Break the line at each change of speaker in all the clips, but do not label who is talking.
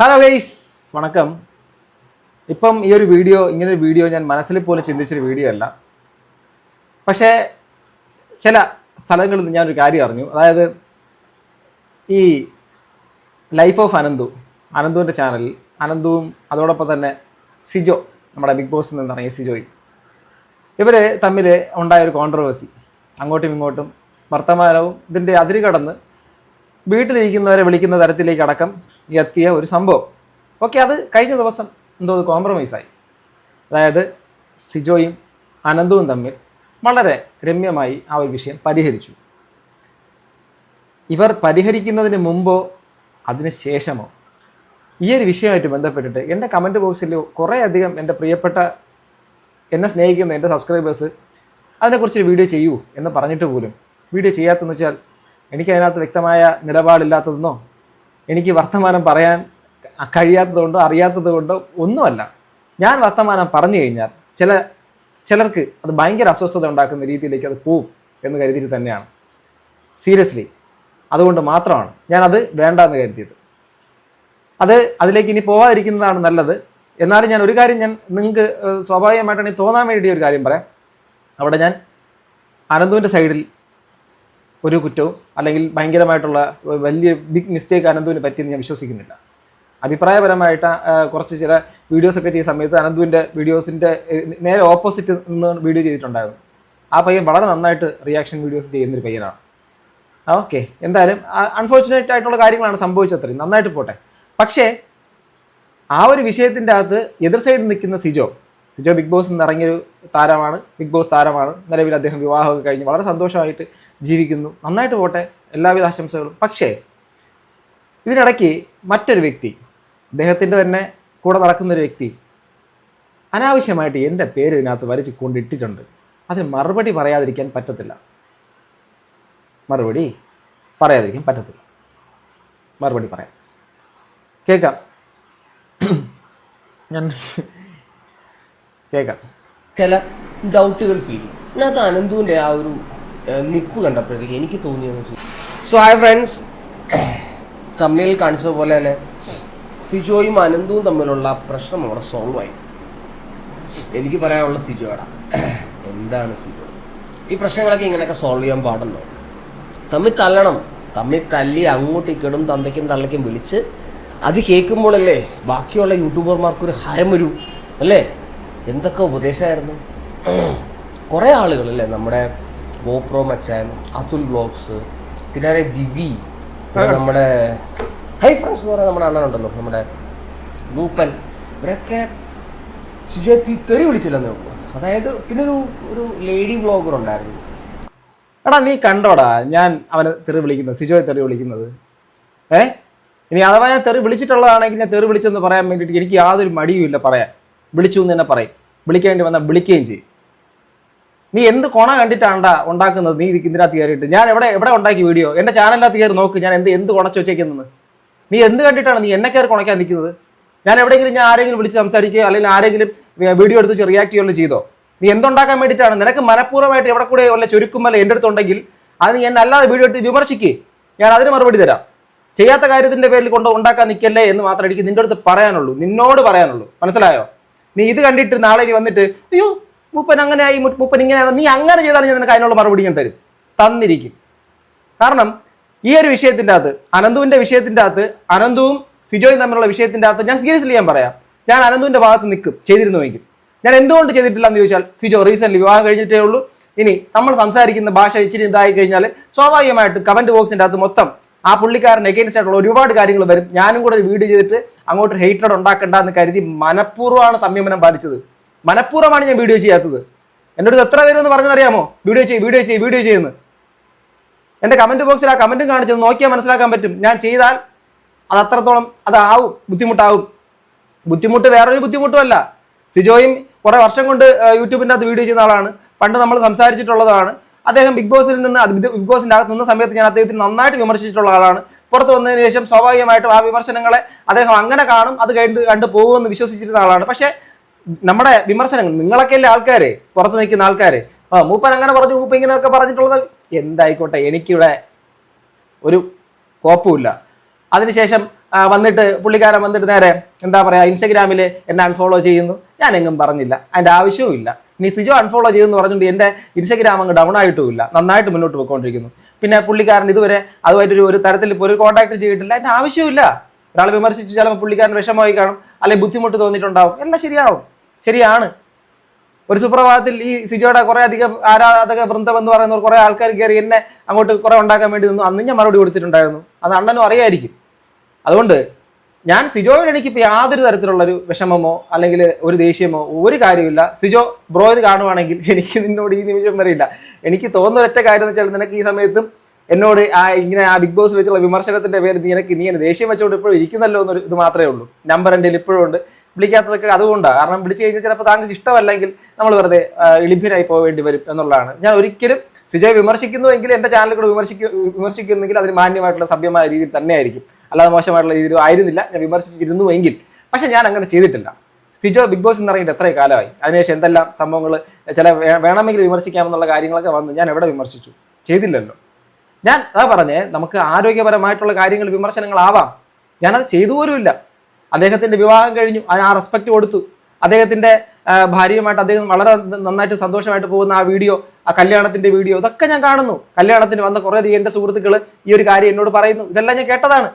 Hello guys, വണക്കം. ഇപ്പം ഈ ഒരു വീഡിയോ ഇങ്ങനൊരു വീഡിയോ ഞാൻ മനസ്സിൽ പോലും ചിന്തിച്ചൊരു വീഡിയോ അല്ല. പക്ഷേ ചില സ്ഥലങ്ങളിൽ നിന്ന് ഞാനൊരു കാര്യം അറിഞ്ഞു. അതായത് ഈ ലൈഫ് ഓഫ് അനന്തുവിൻ്റെ ചാനലിൽ അനന്തുവും അതോടൊപ്പം തന്നെ സിജോ, നമ്മുടെ ബിഗ് ബോസിൽ നിന്നിറങ്ങിയ സിജോയും, ഇവർ തമ്മിൽ ഉണ്ടായൊരു കോൺട്രവേഴ്സി, അങ്ങോട്ടും ഇങ്ങോട്ടും വർത്തമാനവും ഇതിൻ്റെ അതിര് കടന്ന് വീട്ടിലിരിക്കുന്നവരെ വിളിക്കുന്ന തരത്തിലേക്ക് അടക്കം എത്തിയ ഒരു സംഭവം. ഓക്കെ, അത് കഴിഞ്ഞ ദിവസം എന്തോ കോംപ്രമൈസായി. അതായത് സിജോയും അനന്തവും തമ്മിൽ വളരെ രമ്യമായി ആ ഒരു വിഷയം പരിഹരിച്ചു. ഇവർ പരിഹരിക്കുന്നതിന് മുമ്പോ അതിന് ശേഷമോ ഈ ഒരു വിഷയമായിട്ട് ബന്ധപ്പെട്ടിട്ട് എൻ്റെ കമൻറ്റ് ബോക്സിൽ കുറേയധികം എൻ്റെ പ്രിയപ്പെട്ട എന്നെ സ്നേഹിക്കുന്ന എൻ്റെ സബ്സ്ക്രൈബേഴ്സ് അതിനെക്കുറിച്ചൊരു വീഡിയോ ചെയ്യൂ എന്ന് പറഞ്ഞിട്ട് പോലും വീഡിയോ ചെയ്യാത്തതെന്ന് വെച്ചാൽ എനിക്കതിനകത്ത് വ്യക്തമായ നിലപാടില്ലാത്തതെന്നോ എനിക്ക് വർത്തമാനം പറയാൻ കഴിയാത്തതുകൊണ്ടോ അറിയാത്തത് കൊണ്ടോ ഒന്നുമല്ല. ഞാൻ വർത്തമാനം പറഞ്ഞു കഴിഞ്ഞാൽ ചിലർക്ക് അത് ഭയങ്കര അസ്വസ്ഥത ഉണ്ടാക്കുന്ന രീതിയിലേക്ക് അത് പോവും എന്ന് കരുതിയിട്ട് തന്നെയാണ്. സീരിയസ്ലി, അതുകൊണ്ട് മാത്രമാണ് ഞാനത് വേണ്ടെന്ന് കരുതിയത്. അതിലേക്ക് ഇനി പോവാതിരിക്കുന്നതാണ് നല്ലത്. എന്നാലും ഞാൻ ഒരു കാര്യം നിങ്ങൾക്ക് സ്വാഭാവികമായിട്ടാണ് തോന്നാൻ വേണ്ടി ഒരു കാര്യം പറയാം. അവിടെ ഞാൻ അനന്തുവിൻ്റെ സൈഡിൽ ഒരു കുറ്റവും അല്ലെങ്കിൽ ഭയങ്കരമായിട്ടുള്ള വലിയ ബിഗ് മിസ്റ്റേക്ക് അനന്തുവിന് പറ്റിയെന്ന് ഞാൻ വിശ്വസിക്കുന്നില്ല. അഭിപ്രായപരമായിട്ട് കുറച്ച് ചില വീഡിയോസൊക്കെ ചെയ്യുന്ന സമയത്ത് അനന്തുവിൻ്റെ വീഡിയോസിൻ്റെ നേരെ ഓപ്പോസിറ്റ് നിന്ന് വീഡിയോ ചെയ്തിട്ടുണ്ടായിരുന്നു. ആ പയ്യൻ വളരെ നന്നായിട്ട് റിയാക്ഷൻ വീഡിയോസ് ചെയ്യുന്നൊരു പയ്യനാണ്. ഓക്കെ, എന്തായാലും അൺഫോർച്ചുനേറ്റ് ആയിട്ടുള്ള കാര്യങ്ങളാണ് സംഭവിച്ചത്രയും, നന്നായിട്ട് പോട്ടെ. പക്ഷേ ആ ഒരു വിഷയത്തിൻ്റെ അകത്ത് എതിർ സൈഡിൽ നിൽക്കുന്ന സിജോ ബിഗ് ബോസിൽ നിന്ന് ഇറങ്ങിയൊരു താരമാണ്, ബിഗ് ബോസ് താരമാണ്. നിലവിൽ അദ്ദേഹം വിവാഹമൊക്കെ കഴിഞ്ഞ് വളരെ സന്തോഷമായിട്ട് ജീവിക്കുന്നു. നന്നായിട്ട് പോട്ടെ, എല്ലാവിധ ആശംസകളും. പക്ഷേ ഇതിനിടയ്ക്ക് മറ്റൊരു വ്യക്തി, അദ്ദേഹത്തിൻ്റെ തന്നെ കൂടെ നടക്കുന്നൊരു വ്യക്തി അനാവശ്യമായിട്ട് എൻ്റെ പേര് ഇതിനകത്ത് വരച്ച് കൊണ്ടിട്ടിട്ടുണ്ട്. അതിന് മറുപടി പറയാതിരിക്കാൻ പറ്റത്തില്ല. മറുപടി പറയാം. കേൾക്കാം.
ചില ഡൗട്ടുകൾ ഫീൽ ചെയ്യും. അതിനകത്ത് അനന്തുവിൻ്റെ ആ ഒരു നിപ്പ് കണ്ടപ്പോഴത്തേക്ക് എനിക്ക് തോന്നിയെന്ന്. സോ ഹായ് ഫ്രണ്ട്സ്, തമ്മിൽ കാണിച്ച പോലെ തന്നെ സിജോയും അനന്തുവും തമ്മിലുള്ള പ്രശ്നം അവിടെ സോൾവ് ആയി. എനിക്ക് പറയാനുള്ള സിജോടാ, എന്താണ് സിജോ, ഈ പ്രശ്നങ്ങളൊക്കെ ഇങ്ങനെയൊക്കെ സോൾവ് ചെയ്യാൻ പാടുണ്ടോ? തമ്മിൽ തല്ലി അങ്ങോട്ടും ഇക്കടും തന്തയ്ക്കും തള്ളയ്ക്കും വിളിച്ച് അത് കേൾക്കുമ്പോഴല്ലേ ബാക്കിയുള്ള യൂട്യൂബർമാർക്കൊരു ഹരം വരൂ അല്ലേ? എന്തൊക്കെ ഉപദേശമായിരുന്നു. കുറേ ആളുകളല്ലേ, നമ്മുടെ ഗോപ്രോ മച്ചാൻ, അതുൽ വ്ലോഗ്സ്, പിന്നെ വിവി, പിന്നെ നമ്മുടെ ഹൈ ഫ്രണ്ട്സ് എന്ന് പറയുന്ന നമ്മുടെ അണ്ണനുണ്ടല്ലോ, നമ്മുടെ മൂപ്പൻ, ഇവരൊക്കെ സിജോയെ തെറി വിളിച്ചില്ലെന്നേ ഉള്ളൂ. അതായത് പിന്നെ ഒരു ലേഡി വ്ളോഗർ ഉണ്ടായിരുന്നു.
എടാ, നീ കണ്ടോടാ ഞാൻ അവനെ തെറി വിളിക്കുന്നത്, സിജോയെ തെറി വിളിക്കുന്നത്? ഇനി അഥവാ ഞാൻ തെറി വിളിച്ചിട്ടുള്ളതാണെങ്കിൽ ഞാൻ തെറി വിളിച്ചെന്ന് പറയാൻ വേണ്ടിയിട്ട് എനിക്ക് യാതൊരു മടിയുമില്ല. പറയാൻ വിളിച്ചു എന്ന് തന്നെ പറയും, വിളിക്കേണ്ടി വന്നാൽ വിളിക്കുകയും ചെയ്യും. നീ എന്ത് കൊണ കണ്ടിട്ടാണ്ടാ ഉണ്ടാക്കുന്നത്? നീ ഇതിനകത്ത് കയറിയിട്ട് ഞാൻ എവിടെ ഉണ്ടാക്കി വീഡിയോ? എൻ്റെ ചാനലിനകത്ത് കയറി നോക്ക്, ഞാൻ എന്ത് കുണച്ച് വെച്ചേക്കുന്നത്. നീ എന്ത് കണ്ടിട്ടാണ് നീ എന്നെ കയറി കുണയ്ക്കാൻ നിൽക്കുന്നത്? ഞാൻ ഞാൻ ആരെങ്കിലും വിളിച്ച് സംസാരിക്കുകയോ അല്ലെങ്കിൽ ആരെങ്കിലും വീഡിയോ എടുത്ത് റിയാക്ട് ചെയ്യുകയോ ചെയ്തോ? നീ എന്തുണ്ടാക്കാൻ വേണ്ടിയിട്ടാണ്? നിനക്ക് മനഃപൂർവ്വമായിട്ട് എവിടെ കൂടെ വല്ല ചുരുക്കുമല്ല എൻ്റെ അടുത്തുണ്ടെങ്കിൽ അത് നീ എന്നെ അല്ലാതെ വീഡിയോ എടുത്ത് വിമർശിക്കുക, ഞാൻ അതിന് മറുപടി തരാം. ചെയ്യാത്ത കാര്യത്തിൻ്റെ പേരിൽ ഉണ്ടാക്കാൻ നിൽക്കല്ലേ എന്ന് മാത്രമേ എനിക്ക് നിൻ്റെ അടുത്ത് പറയാനുള്ളൂ, നിന്നോട് പറയാനുള്ളൂ. മനസ്സിലായോ? നീ ഇത് കണ്ടിട്ട് നാളെ നീ വന്നിട്ട് അയ്യോ മൂപ്പൻ അങ്ങനെ ആയി, മൂപ്പൻ ഇങ്ങനെ, നീ അങ്ങനെ ചെയ്താലും ഞാൻ നിനക്ക് അതിനുള്ള മറുപടി ഞാൻ തന്നിരിക്കും. കാരണം ഈ ഒരു വിഷയത്തിൻ്റെ അകത്ത്, അനന്തുവിൻ്റെ വിഷയത്തിൻ്റെ അകത്ത്, അനന്തുവും സിജോയും തമ്മിലുള്ള വിഷയത്തിൻ്റെ അകത്ത് ഞാൻ സീരിയസ്ലി ഞാൻ പറയാം, ഞാൻ അനന്തുവിൻ്റെ ഭാഗത്ത് നിൽക്കും. ചെയ്തിരുന്നുവെങ്കിൽ ഞാൻ എന്തുകൊണ്ട് ചെയ്തിട്ടില്ല എന്ന് ചോദിച്ചാൽ, സിജോ റീസെൻ്റ്ലി വിവാഹം കഴിഞ്ഞിട്ടേ ഉള്ളൂ. ഇനി നമ്മൾ സംസാരിക്കുന്ന ഭാഷ ഇച്ചിരി ഇതായി കഴിഞ്ഞാൽ സ്വാഭാവികമായിട്ട് കമൻറ്റ് ബോക്സിൻ്റെ അകത്ത് മൊത്തം ആ പുള്ളിക്കാരൻ എഗെയിൻസ്റ്റ് ആയിട്ടുള്ള ഒരുപാട് കാര്യങ്ങൾ വരും. ഞാനും കൂടെ ഒരു വീഡിയോ ചെയ്തിട്ട് അങ്ങോട്ട് ഹെയ്റ്റഡ് ഉണ്ടാക്കണ്ട എന്ന് കരുതി മനഃപൂർവ്വമാണ് സംയമനം പാലിച്ചത്. മനഃപൂർവ്വമാണ് ഞാൻ വീഡിയോ ചെയ്യാത്തത്. എൻ്റെ അടുത്ത് എത്ര പേരെന്ന് പറഞ്ഞതറിയാമോ? വീഡിയോ ചെയ്യുന്നു. എൻ്റെ കമൻറ്റ് ബോക്സിൽ ആ കമൻറ്റും കാണിച്ചത് നോക്കിയാൽ മനസ്സിലാക്കാൻ പറ്റും. ഞാൻ ചെയ്താൽ അത് അത്രത്തോളം അതാവും, ബുദ്ധിമുട്ട് വേറൊരു ബുദ്ധിമുട്ടും അല്ല. സിജോയും കുറേ വർഷം കൊണ്ട് യൂട്യൂബിൻ്റെ അകത്ത് വീഡിയോ ചെയ്യുന്ന ആളാണ്. പണ്ട് നമ്മൾ സംസാരിച്ചിട്ടുള്ളതാണ്. അദ്ദേഹം ബിഗ് ബോസിൻ്റെ അകത്ത് നിന്ന സമയത്ത് ഞാൻ അദ്ദേഹത്തിന് നന്നായിട്ട് വിമർശിച്ചിട്ടുള്ള ആളാണ്. പുറത്ത് വന്നതിന് ശേഷം സ്വാഭാവികമായിട്ടും ആ വിമർശനങ്ങളെ അദ്ദേഹം അങ്ങനെ കാണും, അത് കണ്ടു പോകുമെന്ന് വിശ്വസിച്ചിരുന്ന ആളാണ്. പക്ഷേ നമ്മുടെ വിമർശനങ്ങൾ, നിങ്ങളൊക്കെയല്ലേ ആൾക്കാരെ, പുറത്ത് നിൽക്കുന്ന ആൾക്കാരെ, മൂപ്പൻ അങ്ങനെ പറഞ്ഞു, മൂപ്പൻ ഇങ്ങനെയൊക്കെ പറഞ്ഞിട്ടുള്ളത് എന്തായിക്കോട്ടെ, എനിക്കിവിടെ ഒരു കോപ്പുമില്ല. അതിനുശേഷം വന്നിട്ട് പുള്ളിക്കാരൻ വന്നിട്ട് നേരെ എന്താ പറയുക ഇൻസ്റ്റഗ്രാമിൽ എന്നെ അൺഫോളോ ചെയ്യുന്നു. ഞാൻ എങ്ങും പറഞ്ഞില്ല, അതിൻ്റെ ആവശ്യവും ഇല്ല. ഇനി സിജോ അൺഫോളോ ചെയ്തെന്ന് പറഞ്ഞിട്ട് എൻ്റെ ഇൻസ്റ്റഗ്രാം അങ്ങ് ഡൗൺ ആയിട്ടുമില്ല, നന്നായിട്ട് മുന്നോട്ട് പോയിക്കൊണ്ടിരിക്കുന്നു. പിന്നെ പുള്ളിക്കാരൻ ഇതുവരെ അതുമായിട്ടൊരു ഒരു തരത്തിൽ ഇപ്പോൾ ഒരു കോൺടാക്ട് ചെയ്തിട്ടില്ല, അതിൻ്റെ ആവശ്യമില്ല. ഒരാൾ വിമർശിച്ച് ചിലപ്പോൾ പുള്ളിക്കാരൻ വിഷമമായി കാണും, അല്ലെങ്കിൽ ബുദ്ധിമുട്ട് തോന്നിയിട്ടുണ്ടാവും, എല്ലാം ശരിയാവും, ശരിയാണ്. ഒരു സുപ്രഭാതത്തിൽ ഈ സിജോയുടെ കുറേ അധികം ആരാധക വൃന്ദം എന്ന് പറയുന്നവർ കുറേ ആൾക്കാർ കയറി എന്നെ അങ്ങോട്ട് കുറേ ഉണ്ടാക്കാൻ വേണ്ടി നിന്നു. അന്ന് ഞാൻ മറുപടി കൊടുത്തിട്ടുണ്ടായിരുന്നു, അത് അണ്ണനും അറിയായിരിക്കും. അതുകൊണ്ട് ഞാൻ സിജോയോട് എനിക്കിപ്പോൾ യാതൊരു തരത്തിലുള്ളൊരു വിഷമമോ അല്ലെങ്കിൽ ഒരു ദേഷ്യമോ ഒരു കാര്യമില്ല. സിജോ ബ്രോ ഇത് കാണുവാണെങ്കിൽ എനിക്ക് നിന്നോട് ഈ നിമിഷം വരെയില്ല. എനിക്ക് തോന്നുന്ന ഒറ്റ കാര്യം എന്ന് വെച്ചാൽ നിനക്ക് ഈ സമയത്തും എന്നോട് ഇങ്ങനെ ബിഗ് ബോസ് വെച്ചുള്ള വിമർശനത്തിന്റെ പേര് നീ എന്നെ ദേഷ്യം വെച്ചുകൊണ്ട് ഇപ്പോഴും ഇരിക്കുന്നല്ലോ എന്നൊരു ഇത് മാത്രമേ ഉള്ളൂ. നമ്പർ എൻ്റെ ഇപ്പോഴും ഉണ്ട്, വിളിക്കാത്തതൊക്കെ അതുകൊണ്ടാണ്. കാരണം വിളിച്ചു കഴിഞ്ഞാൽ ചിലപ്പോൾ താങ്കൾക്ക് ഇഷ്ടമല്ലെങ്കിൽ നമ്മൾ വെറുതെ ലഭ്യനായി പോവേണ്ടി വരും എന്നുള്ളതാണ്. ഞാൻ ഒരിക്കലും സിജോയെ വിമർശിക്കുന്നുവെങ്കിൽ എൻ്റെ ചാനൽ കൂടെ വിമർശിക്കുന്നെങ്കിൽ അതിന് മാന്യമായിട്ടുള്ള സഭ്യമായ രീതിയിൽ തന്നെ ആയിരിക്കും, അല്ലാതെ മോശമായിട്ടുള്ള രീതിയിൽ ആയിരുന്നില്ല ഞാൻ വിമർശിച്ചിരുന്നുവെങ്കിൽ. പക്ഷെ ഞാൻ അങ്ങനെ ചെയ്തിട്ടില്ല. സിജോ ബിഗ് ബോസ് എന്ന് ഇറങ്ങിയിട്ട് എത്രയും കാലമായി, അതിനുശേഷം എന്തെല്ലാം സംഭവങ്ങൾ ചില വേണമെങ്കിൽ വിമർശിക്കാമെന്നുള്ള കാര്യങ്ങളൊക്കെ വന്നു. ഞാൻ എവിടെ വിമർശിച്ചു? ചെയ്തില്ലല്ലോ. ഞാൻ അതാ പറഞ്ഞേ, നമുക്ക് ആരോഗ്യപരമായിട്ടുള്ള കാര്യങ്ങൾ വിമർശനങ്ങളാവാം, ഞാനത് ചെയ്തു പോലുമില്ല. അദ്ദേഹത്തിൻ്റെ വിവാഹം കഴിഞ്ഞു, അതിന് ആ റെസ്പെക്റ്റ് കൊടുത്തു. അദ്ദേഹത്തിൻ്റെ ഭാര്യയുമായിട്ട് അദ്ദേഹം വളരെ നന്നായിട്ട് സന്തോഷമായിട്ട് പോകുന്ന ആ വീഡിയോ, ആ കല്യാണത്തിൻ്റെ വീഡിയോ, ഇതൊക്കെ ഞാൻ കാണുന്നു. കല്യാണത്തിന് വന്ന കുറേയധികം എൻ്റെ സുഹൃത്തുക്കൾ ഈ ഒരു കാര്യം എന്നോട് പറയുന്നു, ഇതെല്ലാം ഞാൻ കേട്ടതാണ്.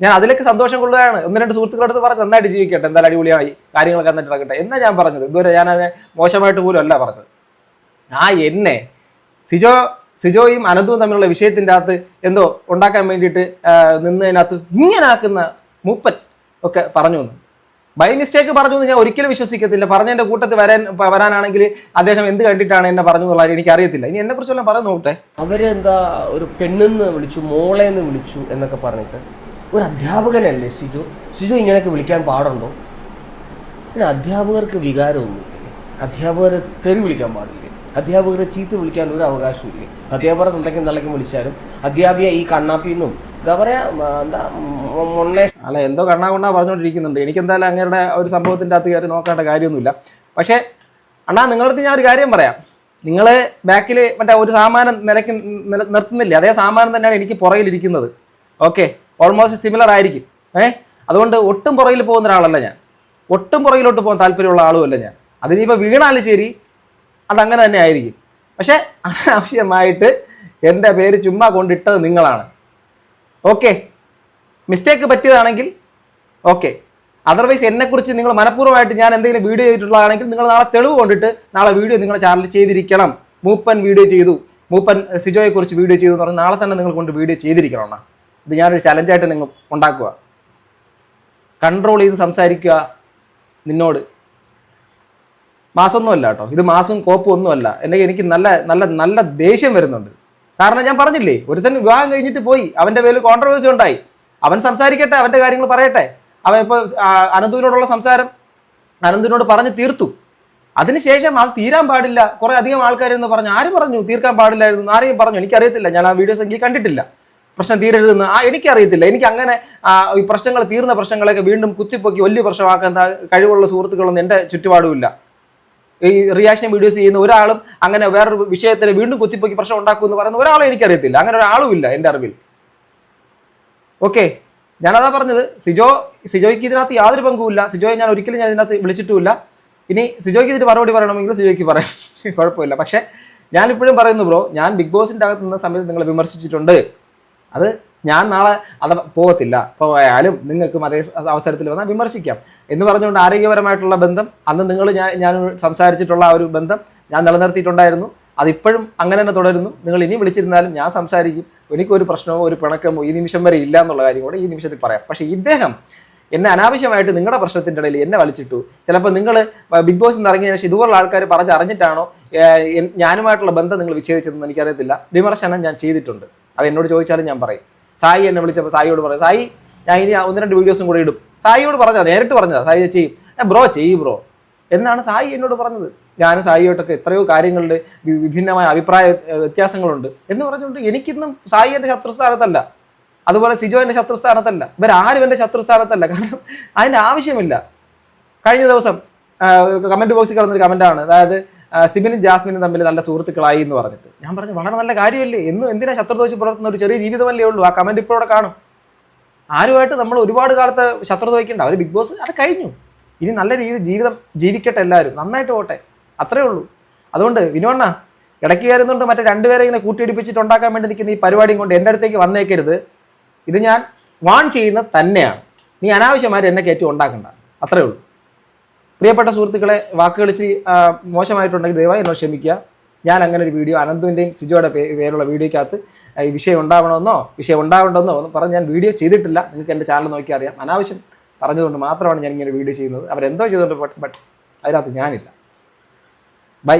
ഞാൻ അതിലേക്ക് സന്തോഷം കൊള്ളുകയാണ്. ഒന്ന് രണ്ട് സുഹൃത്തുക്കളുടെ പറഞ്ഞ് നന്നായിട്ട് ജീവിക്കട്ടെ, എന്തായാലും അടിപൊളിയായി കാര്യങ്ങളൊക്കെ നന്നായിട്ട് നടക്കട്ടെ എന്നാ ഞാൻ പറഞ്ഞത്. ഇതുവരെ ഞാൻ അതിനെ മോശമായിട്ട് പോലും അല്ല പറഞ്ഞത്. എന്നെ സിജോയും അനന്തുവും തമ്മിലുള്ള വിഷയത്തിൻ്റെ അകത്ത് എന്തോ ഉണ്ടാക്കാൻ വേണ്ടിയിട്ട് നിന്നതിനകത്ത് ഇങ്ങനെ ആക്കുന്ന മൂപ്പൻ ഒക്കെ പറഞ്ഞു എന്ന്, ബൈ മിസ്റ്റേക്ക് പറഞ്ഞു എന്ന് ഞാൻ ഒരിക്കലും വിശ്വസിക്കത്തില്ല. പറഞ്ഞതിൻ്റെ കൂട്ടത്തിൽ വരാനാണെങ്കിൽ അദ്ദേഹം എന്ത് കണ്ടിട്ടാണ് എന്നെ പറഞ്ഞു എന്നുള്ളത് എനിക്കറിയത്തില്ല. ഇനി എന്നെക്കുറിച്ച് വല്ലതും പറഞ്ഞു നോക്കട്ടെ.
അവരെന്താ ഒരു പെണ്ണെന്ന് വിളിച്ചു, മോളെന്ന് വിളിച്ചു എന്നൊക്കെ പറഞ്ഞിട്ട്, ഒരു അധ്യാപകനല്ലേ സിജോ ഇങ്ങനെയൊക്കെ വിളിക്കാൻ പാടുണ്ടോ? പിന്നെ അധ്യാപകർക്ക് വികാരമൊന്നുമില്ലേ? അധ്യാപകരെ തെറി വിളിക്കാൻ പാടില്ലേ? അധ്യാപകരെ ചീത്ത വിളിക്കാൻ ഒരു അവകാശമില്ലേ? അധ്യാപകരെ തന്തയ്ക്കും വിളിച്ചാലും അധ്യാപിക ഈ കണ്ണാപ്പിന്നും എന്താ പറയാ മൊണ്ണേ
അല്ല എന്തോ കണ്ണാ പറഞ്ഞുകൊണ്ടിരിക്കുന്നുണ്ട്. എനിക്കെന്തായാലും അങ്ങയുടെ ഒരു സംഭവത്തിൻ്റെ അകത്ത് കയറി നോക്കേണ്ട കാര്യമൊന്നുമില്ല. പക്ഷേ അണ്ണാ, നിങ്ങളുടെ അടുത്ത് ഞാൻ ഒരു കാര്യം പറയാം. നിങ്ങൾ ബാക്കിൽ മറ്റേ ഒരു സാമാനം നിലയ്ക്ക് നിർത്തുന്നില്ലേ, അതേ സാമാനം തന്നെയാണ് എനിക്ക് പുറകിലിരിക്കുന്നത്. ഓക്കെ, ഓൾമോസ്റ്റ് സിമിലർ ആയിരിക്കും. അതുകൊണ്ട് ഒട്ടും പുറകിൽ പോകുന്ന ഒരാളല്ല ഞാൻ, ഒട്ടും പുറകിലോട്ട് പോകാൻ താല്പര്യമുള്ള ആളുമല്ല ഞാൻ. അതിനിപ്പോൾ വീണാലും ശരി അതങ്ങനെ തന്നെ ആയിരിക്കും. പക്ഷേ അനാവശ്യമായിട്ട് എൻ്റെ പേര് ചുമ്മാ കൊണ്ടിട്ടത് നിങ്ങളാണ്. ഓക്കെ, മിസ്റ്റേക്ക് പറ്റിയതാണെങ്കിൽ ഓക്കെ. അതർവൈസ് എന്നെക്കുറിച്ച് നിങ്ങൾ മനഃപൂർവ്വമായിട്ട് ഞാൻ എന്തെങ്കിലും വീഡിയോ ചെയ്തിട്ടുള്ളതാണെങ്കിൽ നിങ്ങൾ നാളെ തെളിവ് കൊണ്ടിട്ട് നാളെ വീഡിയോ നിങ്ങളുടെ ചാനലിൽ ചെയ്തിരിക്കണം. മൂപ്പൻ വീഡിയോ ചെയ്തു, മൂപ്പൻ സിജോയെക്കുറിച്ച് വീഡിയോ ചെയ്തു എന്ന് പറഞ്ഞാൽ നാളെ തന്നെ നിങ്ങൾ കൊണ്ട് വീഡിയോ ചെയ്തിരിക്കണം. ഇത് ഞാനൊരു ചലഞ്ചായിട്ട് നിങ്ങൾ ഉണ്ടാക്കുക. കൺട്രോൾ ചെയ്ത് സംസാരിക്കുക. നിന്നോട് മാസമൊന്നുമല്ല കേട്ടോ, ഇത് മാസം കോപ്പും ഒന്നുമല്ല. എനിക്ക് നല്ല നല്ല നല്ല ദേഷ്യം വരുന്നുണ്ട്. കാരണം ഞാൻ പറഞ്ഞില്ലേ, ഒരുത്തൻ വിവാഹം കഴിഞ്ഞിട്ട് പോയി, അവൻ്റെ പേരിൽ കോൺട്രവേഴ്സി ഉണ്ടായി. അവൻ സംസാരിക്കട്ടെ, അവൻ്റെ കാര്യങ്ങൾ പറയട്ടെ. അവൻ ഇപ്പോൾ അനന്തുവിനോടുള്ള സംസാരം അനന്തുവിനോട് പറഞ്ഞ് തീർത്തു. അതിനുശേഷം അത് തീരാൻ പാടില്ല, കുറേ അധികം ആൾക്കാരെന്ന് പറഞ്ഞു. ആര് പറഞ്ഞു തീർക്കാൻ പാടില്ലായിരുന്നു? ആരെയും പറഞ്ഞു? എനിക്കറിയത്തില്ല, ഞാൻ ആ വീഡിയോസ് എനിക്ക് കണ്ടിട്ടില്ല. പ്രശ്നം തീരരുതെന്ന് എനിക്കറിയത്തില്ല. എനിക്ക് അങ്ങനെ ഈ പ്രശ്നങ്ങൾ തീർന്ന പ്രശ്നങ്ങളൊക്കെ വീണ്ടും കുത്തിപ്പൊക്കി വലിയ പ്രശ്നമാക്കാൻ കഴിവുള്ള സുഹൃത്തുക്കളൊന്നും എൻ്റെ ചുറ്റുപാടുമില്ല. ഈ റിയാക്ഷൻ വീഡിയോസ് ചെയ്യുന്ന ഒരാളും അങ്ങനെ വേറൊരു വിഷയത്തിൽ വീണ്ടും കുത്തിപ്പൊക്കി പ്രശ്നം ഉണ്ടാക്കുമെന്ന് പറയുന്ന ഒരാളെ എനിക്കറിയത്തില്ല. അങ്ങനെ ഒരാളും ഇല്ല എൻ്റെ അറിവിൽ. ഓക്കെ, ഞാനതാ പറഞ്ഞത്. സിജോയ്ക്ക് ഇതിനകത്ത് യാതൊരു പങ്കുമില്ല. സിജോയെ ഞാൻ ഒരിക്കലും ഇതിനകത്ത് വിളിച്ചിട്ടുമില്ല. ഇനി സിജോയ്ക്ക് ഇതിന് മറുപടി പറയണമെങ്കിൽ സിജോയ്ക്ക് പറയാം, കുഴപ്പമില്ല. പക്ഷേ ഞാനിപ്പോഴും പറയുന്നു ബ്രോ, ഞാൻ ബിഗ് ബോസിൻ്റെ അകത്ത് നിന്ന സമയത്ത് നിങ്ങൾ വിമർശിച്ചിട്ടുണ്ട്. അത് ഞാൻ നാളെ അത് പോകത്തില്ല. പോയാലും നിങ്ങൾക്കും അതേ അവസരത്തിൽ വന്നാൽ വിമർശിക്കാം എന്ന് പറഞ്ഞുകൊണ്ട് ആരോഗ്യപരമായിട്ടുള്ള ബന്ധം അന്ന് ഞാൻ സംസാരിച്ചിട്ടുള്ള ആ ഒരു ബന്ധം ഞാൻ നിലനിർത്തിയിട്ടുണ്ടായിരുന്നു. അതിപ്പോഴും അങ്ങനെ തന്നെ തുടരുന്നു. നിങ്ങൾ ഇനി വിളിച്ചിരുന്നാലും ഞാൻ സംസാരിക്കും. എനിക്കൊരു പ്രശ്നമോ ഒരു പിണക്കമോ ഈ നിമിഷം വരെ ഇല്ല എന്നുള്ള കാര്യം കൂടെ ഈ നിമിഷത്തിൽ പറയാം. പക്ഷേ ഇദ്ദേഹം എന്നെ അനാവശ്യമായിട്ട് നിങ്ങളുടെ പ്രശ്നത്തിൻ്റെ ഇടയിൽ എന്നെ വലിച്ചിട്ടു. ചിലപ്പോൾ നിങ്ങൾ ബിഗ് ബോസിൽ നിന്ന് ഇറങ്ങിയ ശേഷം ഇതുപോലുള്ള ആൾക്കാർ പറഞ്ഞറിഞ്ഞിട്ടാണോ ഞാനുമായിട്ടുള്ള ബന്ധം നിങ്ങൾ വിച്ഛേദിച്ചതെന്ന് എനിക്കറിയത്തില്ല. വിമർശനം ഞാൻ ചെയ്തിട്ടുണ്ട്, അത് എന്നോട് ചോദിച്ചാലും ഞാൻ പറയും. സായി എന്നെ വിളിച്ചപ്പോൾ സായിയോട് പറയും, സായി ഞാൻ ഇനി 1-2 വീഡിയോസും കൂടെ ഇടും. സായിയോട് പറഞ്ഞതാ, നേരിട്ട് പറഞ്ഞതാ. സായി ചെയ്യും, ബ്രോ ബ്രോ എന്നാണ് സായി എന്നോട് പറഞ്ഞത്. ഞാൻ സായിയോട്ടൊക്കെ എത്രയോ കാര്യങ്ങളിൽ വിഭിന്നമായ അഭിപ്രായ വ്യത്യാസങ്ങളുണ്ട് എന്ന് പറഞ്ഞുകൊണ്ട് എനിക്കിന്നും സായി എൻ്റെ ശത്രുസ്ഥാനത്തല്ല, അതുപോലെ സിജോ എൻ്റെ ശത്രുസ്ഥാനത്തല്ല, ഇവരാരും എൻ്റെ ശത്രുസ്ഥാനത്തല്ല. കാരണം അതിൻ്റെ ആവശ്യമില്ല. കഴിഞ്ഞ ദിവസം കമൻറ്റ് ബോക്സിൽ കിടന്നൊരു കമൻറ്റാണ്, അതായത് സിബിനും ജാസ്മിനും തമ്മിൽ നല്ല സുഹൃത്തുക്കളായി എന്ന് പറഞ്ഞിട്ട്. ഞാൻ പറഞ്ഞു വളരെ നല്ല കാര്യമല്ലേ, എന്തിനാ ശത്രുത വെച്ച് പുലർത്തുന്ന ഒരു ചെറിയ ജീവിതമല്ലേ ഉള്ളൂ. ആ കമൻറ്റ് ഇപ്പോൾ ഇവിടെ കാണും. ആരുമായിട്ട് നമ്മൾ ഒരുപാട് കാലത്തെ ശത്രുത വയ്ക്കേണ്ട. അവർ ബിഗ് ബോസ് അത് കഴിഞ്ഞു. ഇനി നല്ല ജീവിതം ജീവിക്കട്ടെ, എല്ലാവരും നന്നായിട്ട് പോട്ടെ, അത്രേ ഉള്ളൂ. അതുകൊണ്ട് വിനോണ്ണ ഇടയ്ക്ക് കയറുന്നുണ്ട് മറ്റേ രണ്ടുപേരെ ഇങ്ങനെ കൂട്ടിയിടിപ്പിച്ചിട്ട് ഉണ്ടാക്കാൻ വേണ്ടി നിൽക്കുന്ന ഈ പരിപാടിയും കൊണ്ട് എൻ്റെ അടുത്തേക്ക് വന്നേക്കരുത്. ഇത് ഞാൻ വാൺ ചെയ്യുന്നത് തന്നെയാണ്. നീ അനാവശ്യമായിട്ട് എന്നെ കയറ്റി ഉണ്ടാക്കണ്ട, അത്രേ ഉള്ളൂ. പ്രിയപ്പെട്ട സുഹൃത്തുക്കളെ, വാക്കുകൾ ഇച്ചിരി മോശമായിട്ടുണ്ടെങ്കിൽ ദയവായി എന്നോട് ക്ഷമിക്കുക. ഞാൻ അങ്ങനെ ഒരു വീഡിയോ അനന്തുവിൻ്റെയും സിജോയുടെ പേരുള്ള വീഡിയോയ്ക്കകത്ത് ഈ വിഷയം ഉണ്ടാവണമെന്നോ എന്ന് പറഞ്ഞ് ഞാൻ വീഡിയോ ചെയ്തിട്ടില്ല. നിങ്ങൾക്ക് എൻ്റെ ചാനൽ നോക്കിയാൽ അറിയാം. അനാവശ്യം പറഞ്ഞതുകൊണ്ട് മാത്രമാണ് ഞാൻ ഇങ്ങനെ വീഡിയോ ചെയ്യുന്നത്. അവരെന്തോ ചെയ്തുകൊണ്ട് ബട്ട് അതിനകത്ത് ഞാനില്ല. ബൈ.